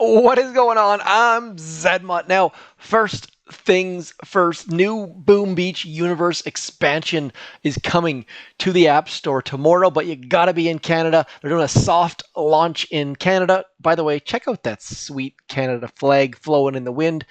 What is going on? I'm Zedmont. Now, first things first, new Boom Beach Universe expansion is coming to the App Store tomorrow, but you gotta be in Canada. They're doing a soft launch in Canada. By the way, check out that sweet Canada flag flowing in the wind.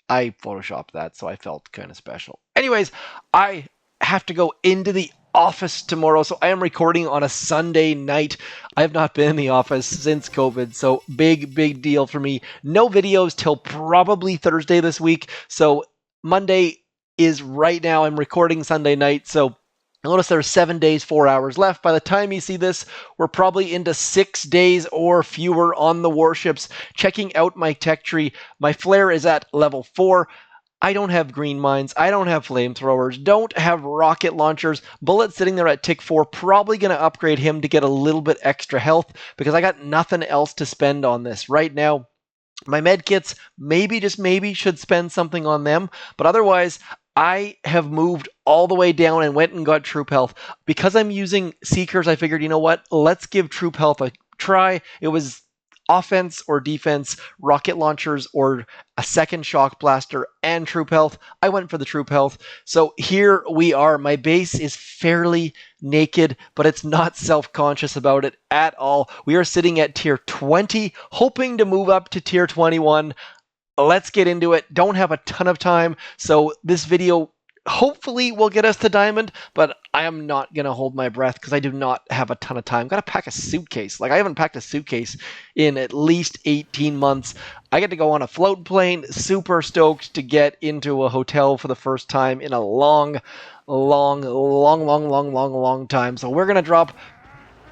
I photoshopped that, so I felt kind of special. Anyways, I have to go into the office tomorrow, so I am recording on a Sunday night. I have not been in the office since COVID, so big deal for me. No videos till probably Thursday this week, so Monday is right now. I'm recording Sunday night, so notice there's 7 days, 4 hours left. By the time you see this, we're probably into 6 days or fewer on the warships. Checking out my tech tree, my flare is at level 4. I don't have green mines. I don't have flamethrowers. Don't have rocket launchers. Bullet sitting there at tick 4. Probably going to upgrade him to get a little bit extra health because I got nothing else to spend on this right now. My medkits, maybe, just maybe, should spend something on them. But otherwise, I have moved all the way down and went and got troop health. Because I'm using Seekers, I figured, you know what? Let's give troop health a try. It was offense or defense, rocket launchers, or a second shock blaster and troop health. I went for the troop health. So here we are. My base is fairly naked, but it's not self-conscious about it at all. We are sitting at tier 20, hoping to move up to tier 21. Let's get into it. Don't have a ton of time, so this video hopefully will get us to diamond, but I am not going to hold my breath because I do not have a ton of time. Got to pack a suitcase. Like, I haven't packed a suitcase in at least 18 months. I get to go on a float plane. Super stoked to get into a hotel for the first time in a long time. So we're going to drop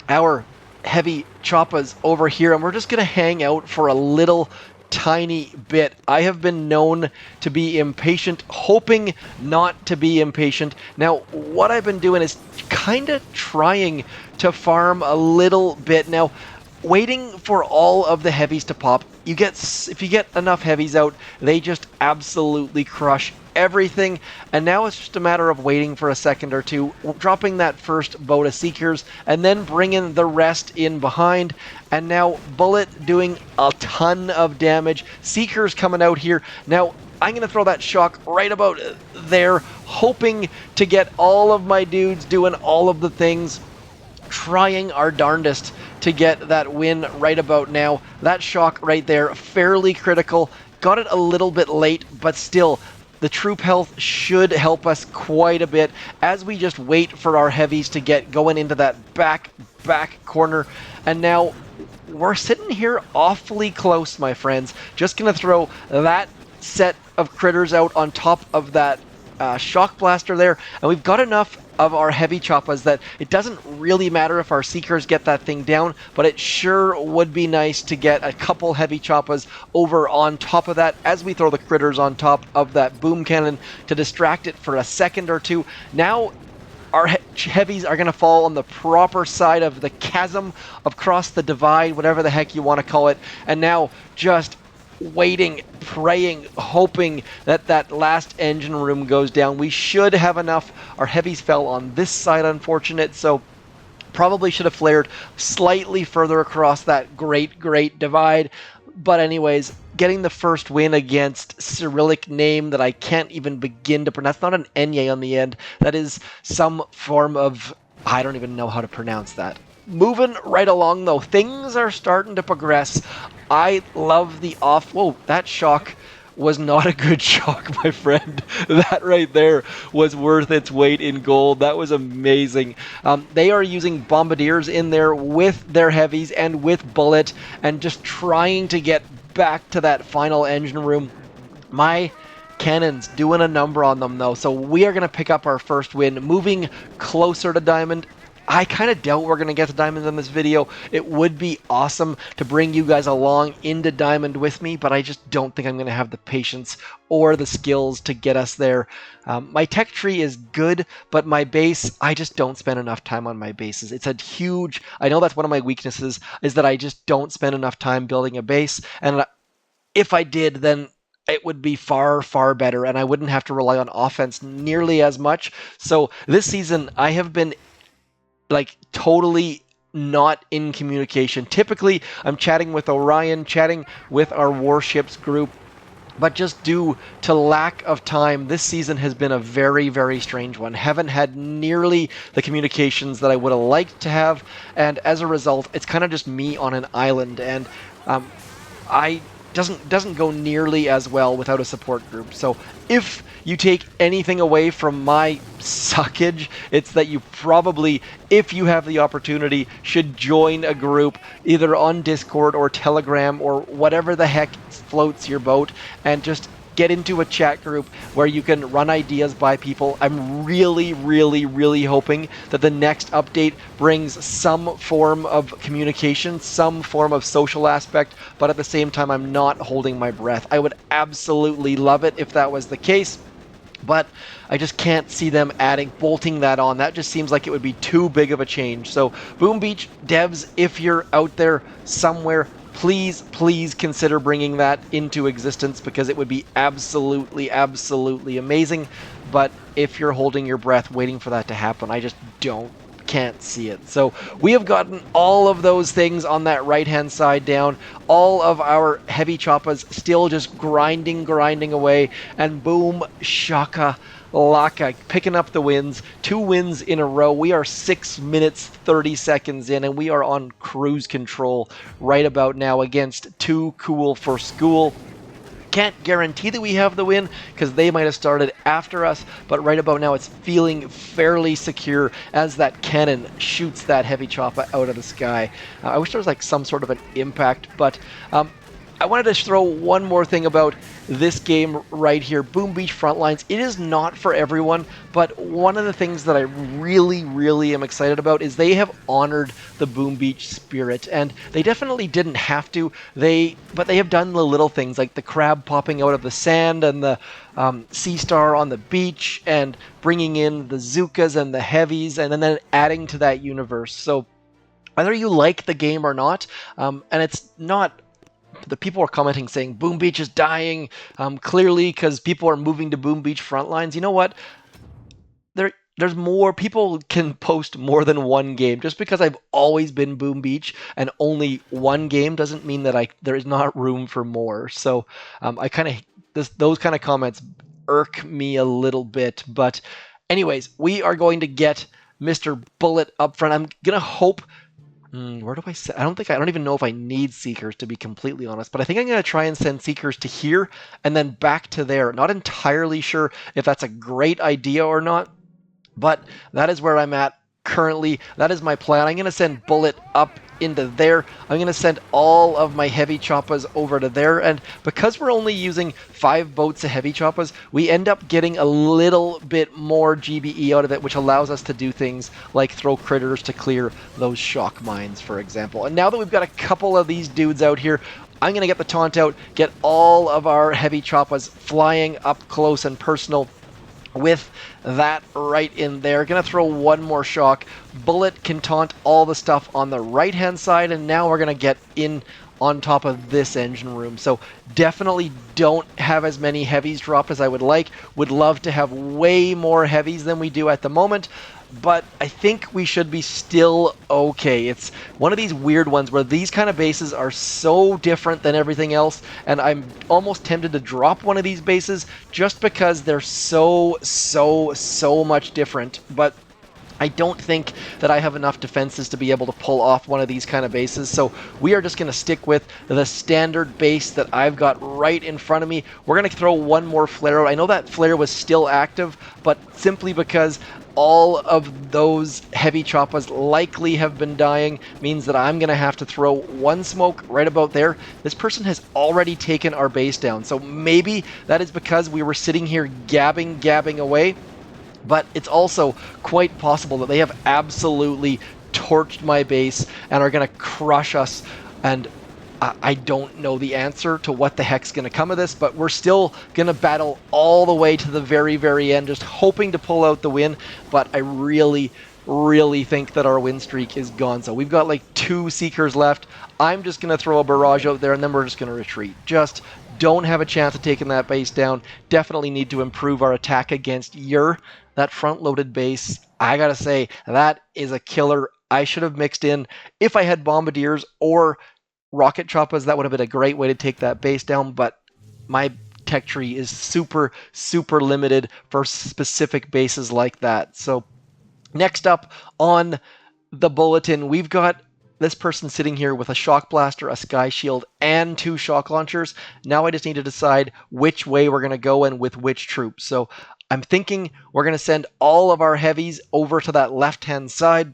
our heavy Choppas over here, and we're just going to hang out for a little tiny bit. I have been known to be impatient, hoping not to be impatient. Now, what I've been doing is kind of trying to farm a little bit. Now, waiting for all of the heavies to pop. If you get enough heavies out, they just absolutely crush everything, and now it's just a matter of waiting for a second or two, dropping that first boat of Seekers, and then bringing the rest in behind. And now Bullit doing a ton of damage. Seekers coming out here. Now I'm going to throw that shock right about there, hoping to get all of my dudes doing all of the things, trying our darndest to get that win right about now. That shock right there, fairly critical. Got it a little bit late, but still, the troop health should help us quite a bit as we just wait for our heavies to get going into that back corner. And now we're sitting here awfully close, my friends. Just going to throw that set of critters out on top of that shock blaster there, and we've got enough of our heavy Choppas that it doesn't really matter if our Seekers get that thing down, but it sure would be nice to get a couple heavy Choppas over on top of that as we throw the critters on top of that boom cannon to distract it for a second or two. Now our heavies are going to fall on the proper side of the chasm, across the divide, whatever the heck you want to call it, and now just waiting, praying, hoping that that last engine room goes down. We should have enough. Our heavies fell on this side, unfortunate, so probably should have flared slightly further across that great divide. But anyways, getting the first win against Cyrillic name that I can't even begin to pronounce. Not an Enye on the end. That is some form of, I don't even know how to pronounce that. Moving right along, though, things are starting to progress. I love the whoa, that shock was not a good shock, my friend. That right there was worth its weight in gold. That was amazing. They are using bombardiers in there with their heavies and with Bullit, and just trying to get back to that final engine room. My cannons doing a number on them, though, so we are going to pick up our first win, moving closer to diamond. I kind of doubt we're going to get to diamond in this video. It would be awesome to bring you guys along into diamond with me, but I just don't think I'm going to have the patience or the skills to get us there. My tech tree is good, but my base, I just don't spend enough time on my bases. It's a huge, I know that's one of my weaknesses, is that I just don't spend enough time building a base, and if I did, then it would be far better, and I wouldn't have to rely on offense nearly as much. So this season, I have been like totally not in communication. Typically, I'm chatting with Orion, chatting with our warships group, but just due to lack of time, this season has been a very, very strange one. Haven't had nearly the communications that I would have liked to have, and as a result, it's kind of just me on an island, and I doesn't go nearly as well without a support group. So if you take anything away from my suckage, it's that you probably, if you have the opportunity, should join a group either on Discord or Telegram or whatever the heck floats your boat, and just get into a chat group where you can run ideas by people. I'm really, really, really hoping that the next update brings some form of communication, some form of social aspect, but at the same time, I'm not holding my breath. I would absolutely love it if that was the case, but I just can't see them bolting that on. That just seems like it would be too big of a change. So Boom Beach devs, if you're out there somewhere, please, please consider bringing that into existence, because it would be absolutely, absolutely amazing. But if you're holding your breath waiting for that to happen, I just can't see it. So we have gotten all of those things on that right-hand side down. All of our heavy choppas still just grinding away, and boom, shaka laka, picking up the wins. 2 wins in a row. We are 6 minutes 30 seconds in, and we are on cruise control right about now against Too Cool for School. Can't guarantee that we have the win, because they might have started after us, but right about now it's feeling fairly secure as that cannon shoots that heavy choppa out of the sky. I wish there was like some sort of an impact, but I wanted to throw one more thing about this game right here, Boom Beach Frontlines. It is not for everyone, but one of the things that I really, really am excited about is they have honored the Boom Beach spirit, and they definitely didn't have to. But they have done the little things like the crab popping out of the sand and the sea star on the beach, and bringing in the Zookas and the Heavies, and then adding to that universe. So whether you like the game or not, and it's not. The people are commenting saying Boom Beach is dying, clearly because people are moving to Boom Beach Frontlines. You know what? There's more. People can post more than one game. Just because I've always been Boom Beach and only one game doesn't mean that there is not room for more. So I kind of those kind of comments irk me a little bit. But anyways, we are going to get Mr. Bullit up front. I'm gonna hope. Where do I set? I don't even know if I need Seekers, to be completely honest, but I think I'm going to try and send Seekers to here and then back to there. Not entirely sure if that's a great idea or not, but that is where I'm at currently. That is my plan. I'm going to send Bullit up into there. I'm going to send all of my heavy choppas over to there, and because we're only using 5 boats of heavy choppas, we end up getting a little bit more GBE out of it, which allows us to do things like throw critters to clear those shock mines, for example. And now that we've got a couple of these dudes out here, I'm going to get the taunt out, get all of our heavy choppas flying up close and personal with that right in there. Gonna throw one more shock. Bullit can taunt all the stuff on the right hand side, and now we're gonna get in on top of this engine room. So definitely don't have as many heavies drop as I would like. Would love to have way more heavies than we do at the moment, but I think we should be still okay. It's one of these weird ones where these kind of bases are so different than everything else, and I'm almost tempted to drop one of these bases just because they're so much different. But I don't think that I have enough defenses to be able to pull off one of these kind of bases, so we are just going to stick with the standard base that I've got right in front of me. We're going to throw one more flare out. I know that flare was still active, but simply because all of those heavy choppas likely have been dying means that I'm going to have to throw one smoke right about there. This person has already taken our base down, so maybe that is because we were sitting here gabbing away. But it's also quite possible that they have absolutely torched my base and are going to crush us, and I don't know the answer to what the heck's going to come of this, but we're still going to battle all the way to the very end, just hoping to pull out the win, but I really think that our win streak is gone. So we've got like 2 Seekers left. I'm just going to throw a barrage out there, and then we're just going to retreat. Just don't have a chance of taking that base down. Definitely need to improve our attack against that front-loaded base. I gotta say, that is a killer I should have mixed in, if I had bombardiers or rocket choppas, that would have been a great way to take that base down, but my tech tree is super, super limited for specific bases like that. So next up on the bulletin, we've got this person sitting here with a shock blaster, a sky shield, and 2 shock launchers. Now I just need to decide which way we're going to go and with which troops. So I'm thinking we're going to send all of our heavies over to that left-hand side,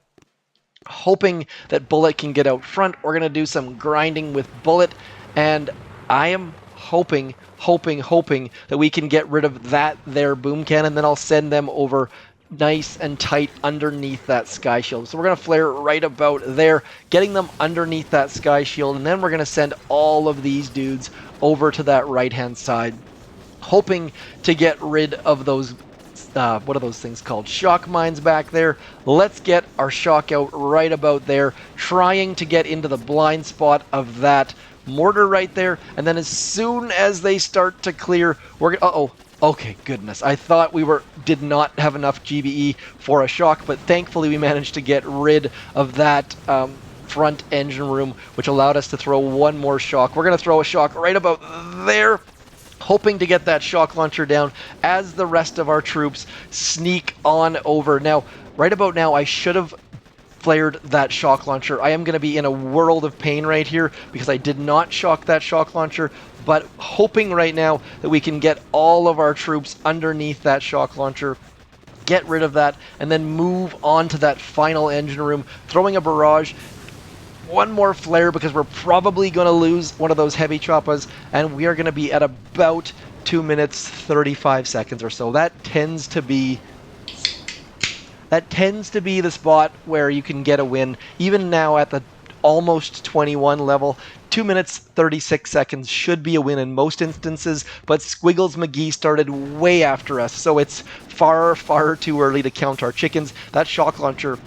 hoping that Bullit can get out front. We're going to do some grinding with Bullit, and I am hoping that we can get rid of that there boom cannon. Then I'll send them over nice and tight underneath that sky shield. So we're going to flare right about there, getting them underneath that sky shield, and then we're going to send all of these dudes over to that right-hand side, hoping to get rid of those, what are those things called? Shock mines back there. Let's get our shock out right about there, trying to get into the blind spot of that mortar right there, and then as soon as they start to clear, we're gonna, okay, goodness. I thought we did not have enough GBE for a shock, but thankfully we managed to get rid of that front engine room, which allowed us to throw one more shock. We're going to throw a shock right about there, hoping to get that shock launcher down as the rest of our troops sneak on over. Now, right about now, I should have flared that shock launcher. I am going to be in a world of pain right here because I did not shock that shock launcher, but hoping right now that we can get all of our troops underneath that shock launcher, get rid of that, and then move on to that final engine room, throwing a barrage. One more flare because we're probably going to lose one of those heavy choppas, and we are going to be at about 2 minutes 35 seconds or so. That tends to be the spot where you can get a win. Even now at the almost 21 level, 2 minutes 36 seconds should be a win in most instances, but Squiggles McGee started way after us, so it's far, far too early to count our chickens. That shock launcher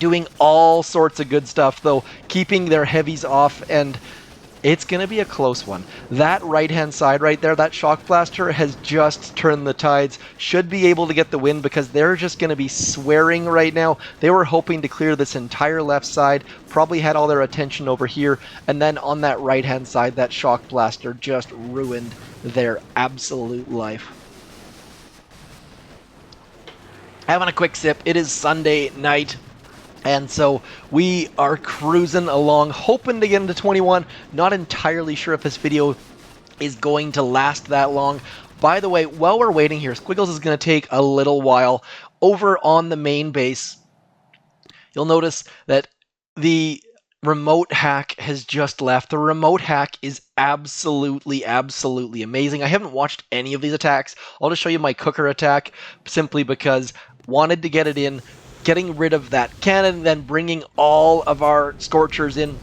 doing all sorts of good stuff, though, keeping their heavies off, and it's going to be a close one. That right-hand side right there, that shock blaster has just turned the tides. Should be able to get the win because they're just going to be swearing right now. They were hoping to clear this entire left side, probably had all their attention over here, and then on that right-hand side, that shock blaster just ruined their absolute life. Having a quick sip. It is Sunday night. And so we are cruising along, hoping to get into 21. Not entirely sure if this video is going to last that long. By the way, while we're waiting here, Squiggles is going to take a little while. Over on the main base, you'll notice that the remote hack has just left. The remote hack is absolutely, absolutely amazing. I haven't watched any of these attacks. I'll just show you my cooker attack simply because wanted to get it in. Getting rid of that cannon, then bringing all of our Scorchers in.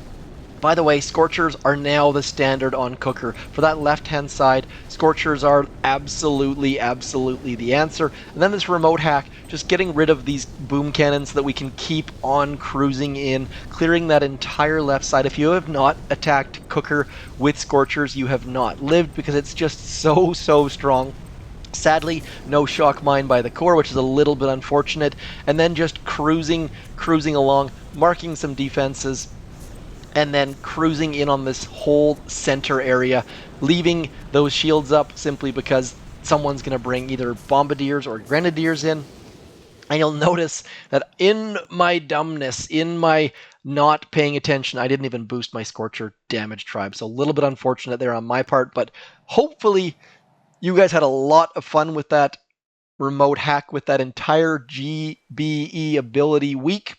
By the way, Scorchers are now the standard on Cooker. For that left-hand side, Scorchers are absolutely, absolutely the answer. And then this remote hack, just getting rid of these boom cannons so that we can keep on cruising in, clearing that entire left side. If you have not attacked Cooker with Scorchers, you have not lived because it's just so, so strong. Sadly, no shock mine by the core, which is a little bit unfortunate. And then just cruising along, marking some defenses, and then cruising in on this whole center area, leaving those shields up simply because someone's going to bring either bombardiers or grenadiers in. And you'll notice that in my dumbness, in my not paying attention, I didn't even boost my Scorcher damage tribe. So a little bit unfortunate there on my part, but hopefully you guys had a lot of fun with that remote hack, with that entire GBE ability week.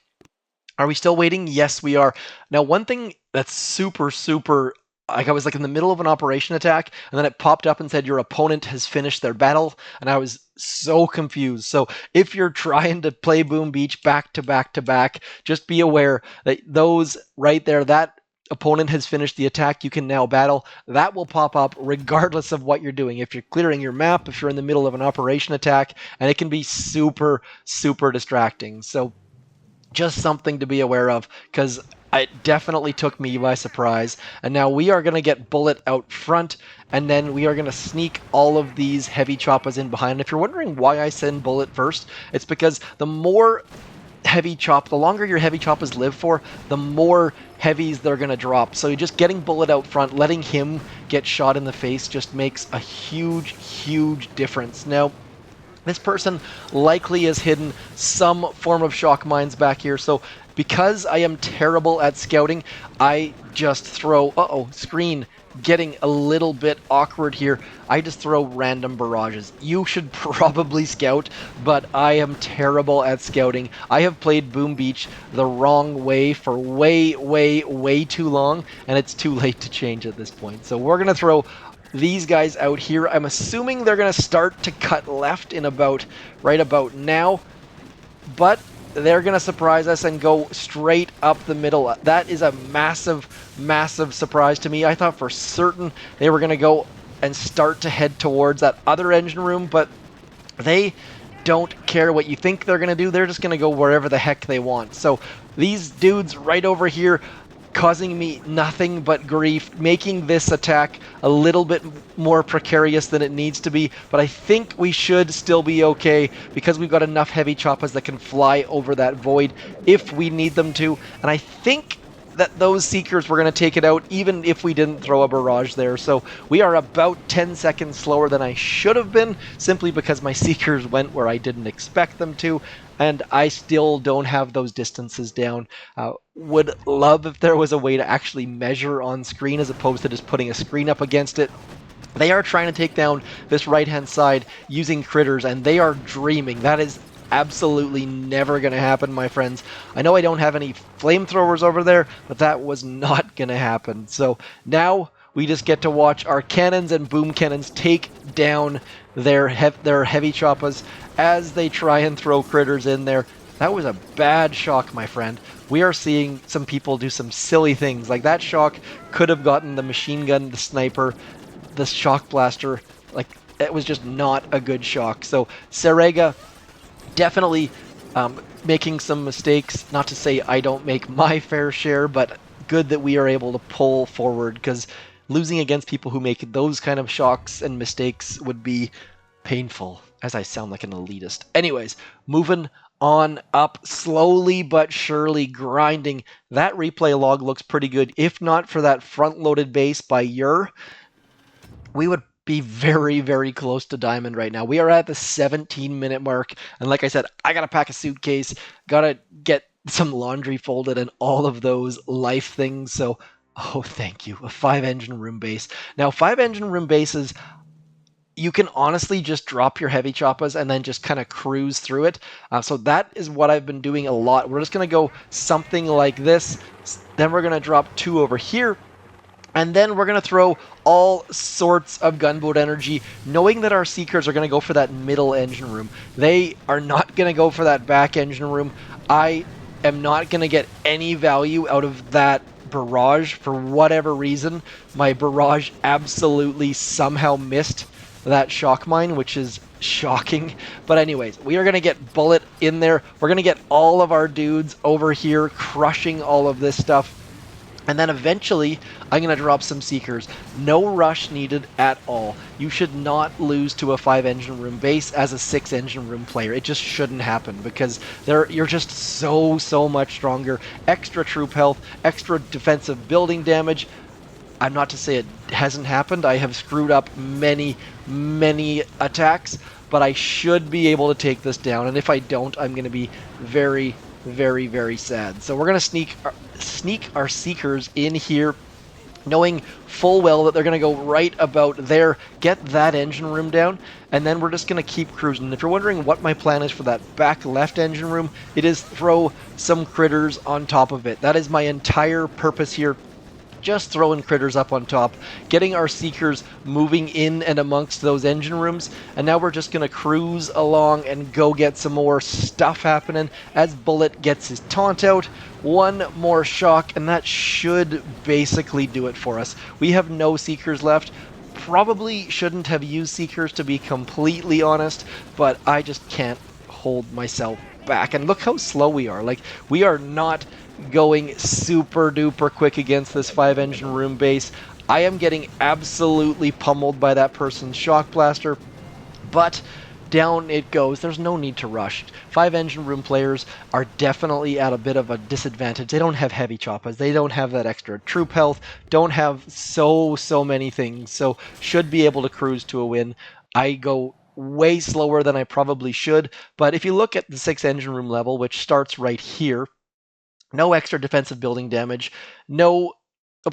Are we still waiting? Yes, we are. Now, one thing that's super, super, like I was like in the middle of an operation attack, and then it popped up and said your opponent has finished their battle, and I was so confused. So if you're trying to play Boom Beach back to back to back, just be aware that those right there, that opponent has finished the attack, you can now battle. That will pop up regardless of what you're doing. If you're clearing your map, if you're in the middle of an operation attack, and it can be super, super distracting. So just something to be aware of, because it definitely took me by surprise. And now we are going to get Bullit out front, and then we are going to sneak all of these heavy choppas in behind. And if you're wondering why I send Bullit first, it's because the more heavy chop, the longer your heavy choppas live for, the more heavies they're going to drop. So just getting Bullit out front, letting him get shot in the face just makes a huge difference. Now, this person likely has hidden some form of shock mines back here, so because I am terrible at scouting, I just throw, screen getting a little bit awkward here. I just throw random barrages. You should probably scout, but I am terrible at scouting. I have played Boom Beach the wrong way for way too long, and it's too late to change at this point. So we're going to throw these guys out here. I'm assuming they're going to start to cut left in right about now, but they're going to surprise us and go straight up the middle. That is a massive surprise to me. I thought for certain they were going to go and start to head towards that other engine room, but they don't care what you think they're going to do. They're just going to go wherever the heck they want. So these dudes right over here causing me nothing but grief, making this attack a little bit more precarious than it needs to be, but I think we should still be okay because we've got enough heavy choppas that can fly over that void if we need them to, and I think that those Seekers were going to take it out even if we didn't throw a barrage there. So we are about 10 seconds slower than I should have been, simply because my Seekers went where I didn't expect them to, and I still don't have those distances down. Would love if there was a way to actually measure on screen as opposed to just putting a screen up against it. They are trying to take down this right-hand side using critters, and they are dreaming. That is absolutely never going to happen, my friends. I know I don't have any flamethrowers over there, but that was not going to happen. So now we just get to watch our cannons and boom cannons take down their heavy choppas as they try and throw critters in there. That was a bad shock, my friend. We are seeing some people do some silly things. Like that shock could have gotten the machine gun, the sniper, the shock blaster. Like, it was just not a good shock. So Serega definitely making some mistakes. Not to say I don't make my fair share, but good that we are able to pull forward, because losing against people who make those kind of shocks and mistakes would be painful, as I sound like an elitist. Anyways, moving on up, slowly but surely grinding. That replay log looks pretty good. If not for that front-loaded base by Ur, we would be very close to diamond right now. We are at the 17-minute mark, and like I said, I gotta pack a suitcase, gotta get some laundry folded, and all of those life things. So, oh, thank you. A 5-engine room base. Now, 5-engine room bases, you can honestly just drop your heavy choppas and then just kind of cruise through it. So that is what I've been doing a lot. We're just going to go something like this. Then we're going to drop 2 over here. And then we're going to throw all sorts of gunboat energy, knowing that our Seekers are going to go for that middle engine room. They are not going to go for that back engine room. I am not going to get any value out of that barrage for whatever reason. My barrage absolutely somehow missed that shock mine, which is shocking. But anyways, we are going to get Bullit in there. We're going to get all of our dudes over here crushing all of this stuff. And then eventually, I'm going to drop some Seekers. No rush needed at all. You should not lose to a 5-engine room base as a 6-engine room player. It just shouldn't happen, because you're just so much stronger. Extra troop health, extra defensive building damage. I'm not to say it hasn't happened. I have screwed up many attacks, but I should be able to take this down. And if I don't, I'm going to be very sad. So we're going to sneak our Seekers in here, knowing full well that they're going to go right about there, get that engine room down, and then we're just going to keep cruising. If you're wondering what my plan is for that back left engine room, it is throw some critters on top of it. That is my entire purpose here. Just throwing critters up on top, getting our Seekers moving in and amongst those engine rooms, and now we're just going to cruise along and go get some more stuff happening as Bullit gets his taunt out. One more shock, and that should basically do it for us. We have no Seekers left. Probably shouldn't have used Seekers, to be completely honest, but I just can't hold myself back. And look how slow we are. Like, we are not going super duper quick against this 5-engine room base. I am getting absolutely pummeled by that person's shock blaster, but down it goes. There's no need to rush. 5 engine room players are definitely at a bit of a disadvantage. They don't have heavy choppas. They don't have that extra troop health. Don't have so many things. So should be able to cruise to a win. I go way slower than I probably should. But if you look at the 6 engine room level, which starts right here, no extra defensive building damage, no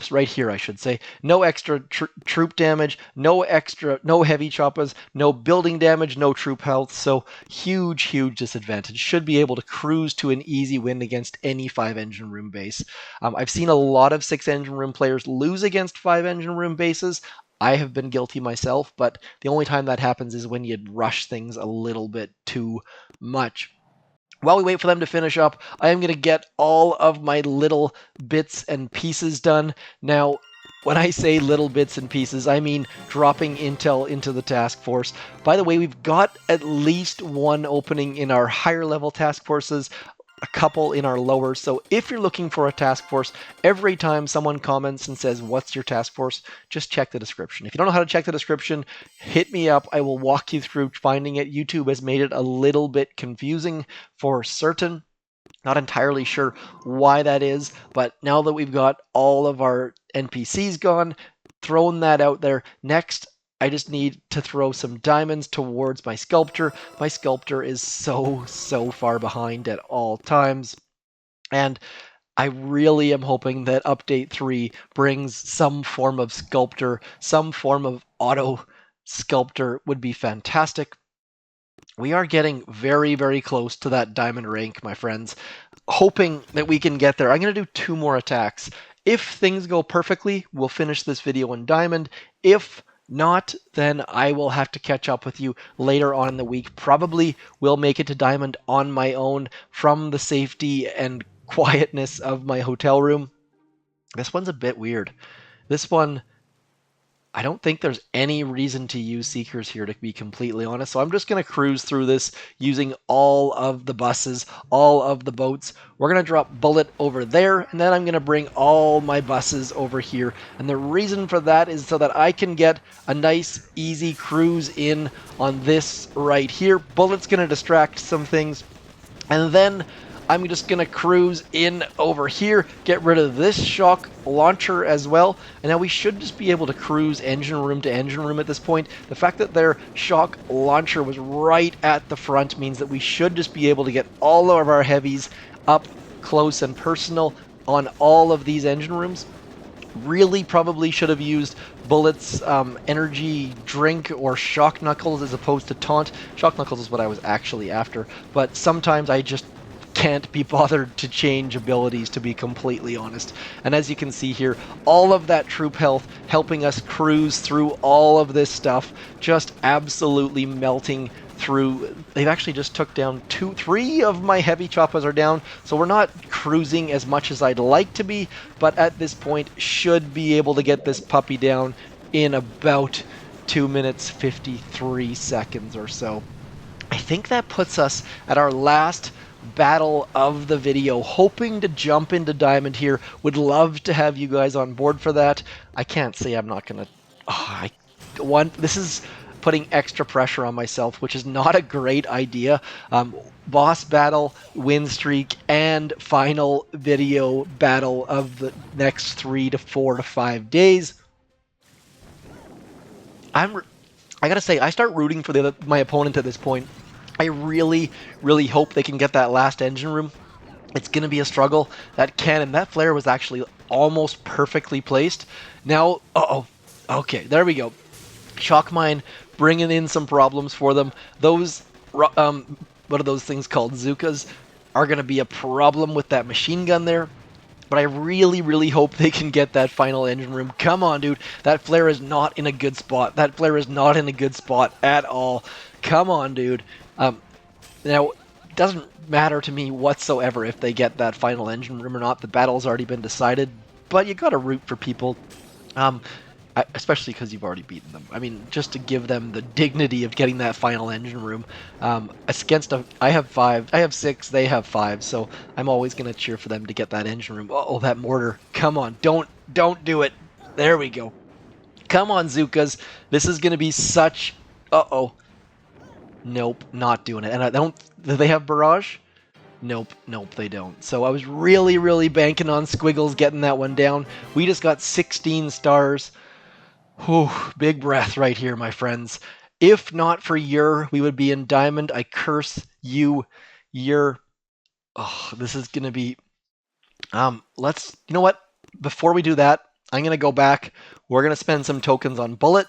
right here, I should say. No extra troop damage, no heavy choppas, no building damage, no troop health. So huge disadvantage. Should be able to cruise to an easy win against any 5 engine room base. I've seen a lot of 6 engine room players lose against 5 engine room bases. I have been guilty myself, but the only time that happens is when you rush things a little bit too much. While we wait for them to finish up, I am going to get all of my little bits and pieces done. Now, when I say little bits and pieces, I mean dropping intel into the task force. By the way, we've got at least 1 opening in our higher level task forces, a couple in our lower. So if you're looking for a task force, every time someone comments and says, "What's your task force?" just check the description. If you don't know how to check the description, hit me up. I will walk you through finding it. YouTube has made it a little bit confusing for certain. Not entirely sure why that is, but now that we've got all of our NPCs gone, throwing that out there, next I just need to throw some diamonds towards my sculptor. My sculptor is so far behind at all times. And I really am hoping that Update 3 brings some form of sculptor, some form of auto sculptor would be fantastic. We are getting very close to that diamond rank, my friends. Hoping that we can get there. I'm going to do 2 more attacks. If things go perfectly, we'll finish this video in diamond. If not, then I will have to catch up with you later on in the week. Probably will make it to diamond on my own from the safety and quietness of my hotel room. This one's a bit weird. This one, I don't think there's any reason to use Seekers here, to be completely honest. So I'm just going to cruise through this using all of the buses, all of the boats. We're going to drop Bullit over there, and then I'm going to bring all my buses over here. And the reason for that is so that I can get a nice, easy cruise in on this right here. Bullit's going to distract some things. And then I'm just going to cruise in over here, get rid of this shock launcher as well, and now we should just be able to cruise engine room to engine room at this point. The fact that their shock launcher was right at the front means that we should just be able to get all of our heavies up close and personal on all of these engine rooms. Really probably should have used Bullit's energy drink or shock knuckles as opposed to taunt. Shock knuckles is what I was actually after, but sometimes I just can't be bothered to change abilities, to be completely honest. And as you can see here, all of that troop health helping us cruise through all of this stuff, just absolutely melting through. They've actually just took down 3 of my heavy choppas are down, so we're not cruising as much as I'd like to be, but at this point should be able to get this puppy down in about 2 minutes 53 seconds or so. I think that puts us at our last battle of the video, hoping to jump into diamond here. Would love to have you guys on board for that. I can't say I'm not gonna. This is putting extra pressure on myself, which is not a great idea. Boss battle, win streak, and final video battle of the next 3 to 4 to 5 days. I gotta say, I start rooting for my opponent at this point. I really hope they can get that last engine room. It's going to be a struggle. That cannon, that flare was actually almost perfectly placed. Now, okay, there we go. Shock mine bringing in some problems for them. Those, what are those things called? Zookas are going to be a problem with that machine gun there. But I really hope they can get that final engine room. Come on, dude. That flare is not in a good spot. That flare is not in a good spot at all. Come on, dude. Now, it doesn't matter to me whatsoever if they get that final engine room or not. The battle's already been decided, but you gotta root for people, especially because you've already beaten them. I mean, just to give them the dignity of getting that final engine room. I have 5, I have 6, they have 5, so I'm always gonna cheer for them to get that engine room. Oh, that mortar! Come on, don't do it. There we go. Come on, Zookas. This is gonna be such. Nope, not doing it. And I don't. Do they have barrage? Nope, nope, they don't. So I was really, really banking on Squiggles getting that one down. We just got 16 stars. Whew, big breath right here, my friends. If not for Ur, we would be in Diamond. I curse you, Ur. Oh, this is gonna be. Let's. You know what? Before we do that, I'm gonna go back. We're gonna spend some tokens on Bullit.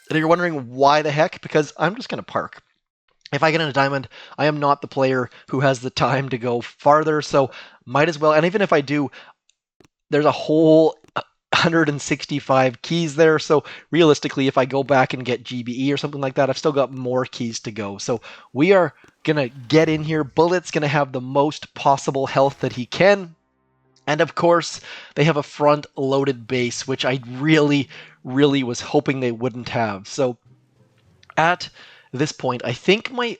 And you're wondering why the heck? Because I'm just gonna park. If I get in a diamond, I am not the player who has the time to go farther, so might as well. And even if I do, there's a whole 165 keys there, so realistically, if I go back and get GBE or something like that, I've still got more keys to go. So we are gonna get in here. Bullit's gonna have the most possible health that he can. And of course, they have a front-loaded base, which I really, really was hoping they wouldn't have. So at this point, I think my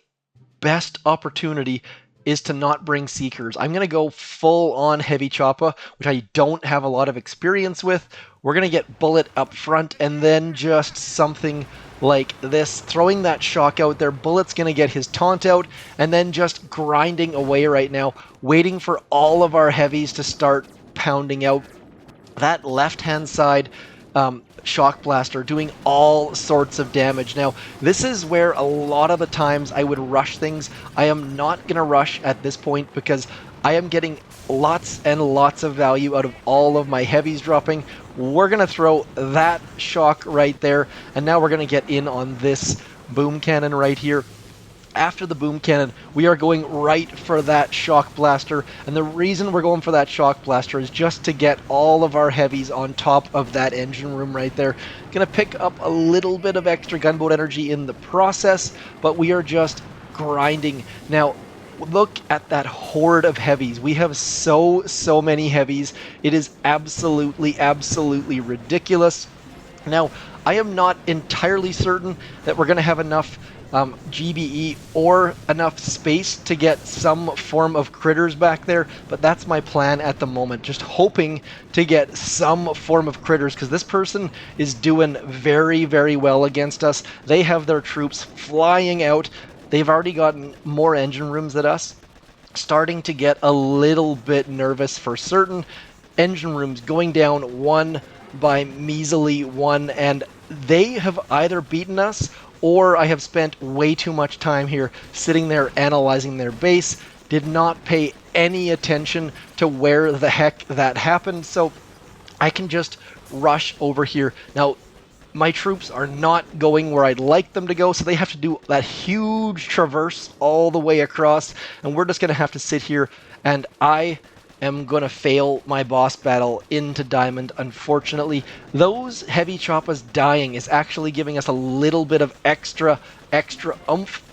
best opportunity is to not bring Seekers. I'm going to go full on Heavy Choppa, which I don't have a lot of experience with. We're going to get Bullit up front and then just something like this. Throwing that shock out there. Bullit's going to get his taunt out and then just grinding away right now, waiting for all of our heavies to start pounding out. That left-hand side shock blaster doing all sorts of damage. Now, this is where a lot of the times I would rush things. I am not going to rush at this point because I am getting lots and lots of value out of all of my heavies dropping. We're going to throw that shock right there, and now we're going to get in on this boom cannon right here. After the boom cannon, we are going right for that shock blaster, and the reason we're going for that shock blaster is just to get all of our heavies on top of that engine room right there. Gonna pick up a little bit of extra gunboat energy in the process, but we are just grinding. Now, look at that horde of heavies. We have so many heavies. It is absolutely ridiculous. Now, I am not entirely certain that we're going to have enough GBE or enough space to get some form of critters back there, but that's my plan at the moment. Just hoping to get some form of critters, because this person is doing very well against us. They have their troops flying out. They've already gotten more engine rooms than us. Starting to get a little bit nervous for certain. Engine rooms going down one by measly one, and they have either beaten us or I have spent way too much time here sitting there analyzing their base, did not pay any attention to where the heck that happened, so I can just rush over here. Now, my troops are not going where I'd like them to go, so they have to do that huge traverse all the way across, and we're just going to have to sit here, and I am going to fail my boss battle into Diamond, unfortunately. Those heavy Choppas dying is actually giving us a little bit of extra oomph,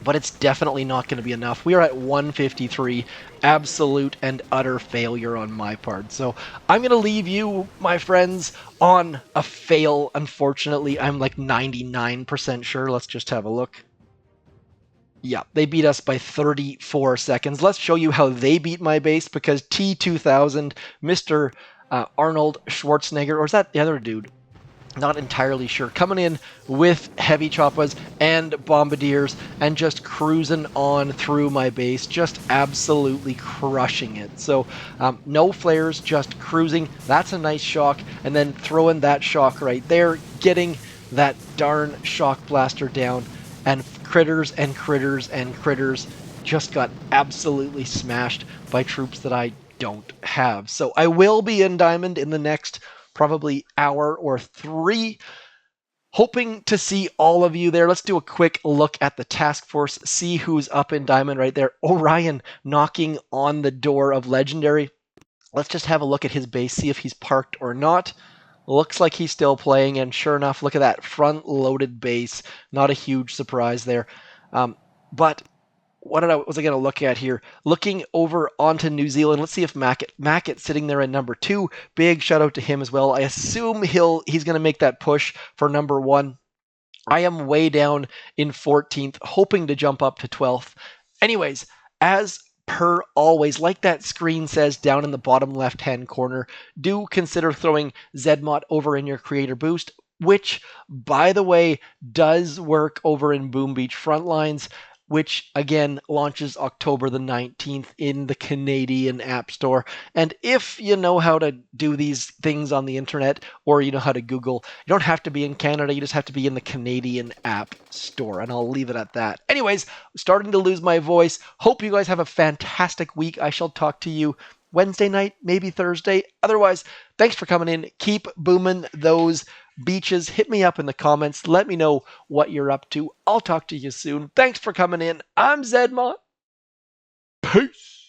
but it's definitely not going to be enough. We are at 153, absolute and utter failure on my part. So I'm going to leave you, my friends, on a fail, unfortunately. I'm like 99% sure. Let's just have a look. Yeah, they beat us by 34 seconds. Let's show you how they beat my base, because T2000, Mr. Arnold Schwarzenegger, or is that the other dude? Not entirely sure. Coming in with heavy choppas and bombardiers and just cruising on through my base, just absolutely crushing it. So no flares, just cruising. That's a nice shock. And then throwing that shock right there, getting that darn shock blaster down, and critters just got absolutely smashed by troops that I don't have. So I will be in Diamond in the next probably hour or 3, hoping to see all of you there. Let's do a quick look at the task force, see who's up in Diamond right there. Orion knocking on the door of Legendary. Let's just have a look at his base, see if he's parked or not. Looks like he's still playing, and sure enough, look at that front-loaded base. Not a huge surprise there. But what was I going to look at here? Looking over onto New Zealand, let's see if Mackett sitting there at number 2. Big shout out to him as well. I assume he's going to make that push for number 1. I am way down in 14th, hoping to jump up to 12th. Anyways, as per always, like that screen says down in the bottom left-hand corner, do consider throwing Zedmot over in your creator boost. which, by the way, does work over in Boom Beach Frontlines, which again launches October the 19th in the Canadian App Store. And if you know how to do these things on the internet, or you know how to Google, you don't have to be in Canada, you just have to be in the Canadian App Store. And I'll leave it at that. Anyways, starting to lose my voice. Hope you guys have a fantastic week. I shall talk to you Wednesday night, maybe Thursday. Otherwise, thanks for coming in. Keep booming those beaches. Hit me up in the comments. Let me know what you're up to. I'll talk to you soon. Thanks for coming in. I'm Zedmont. Peace.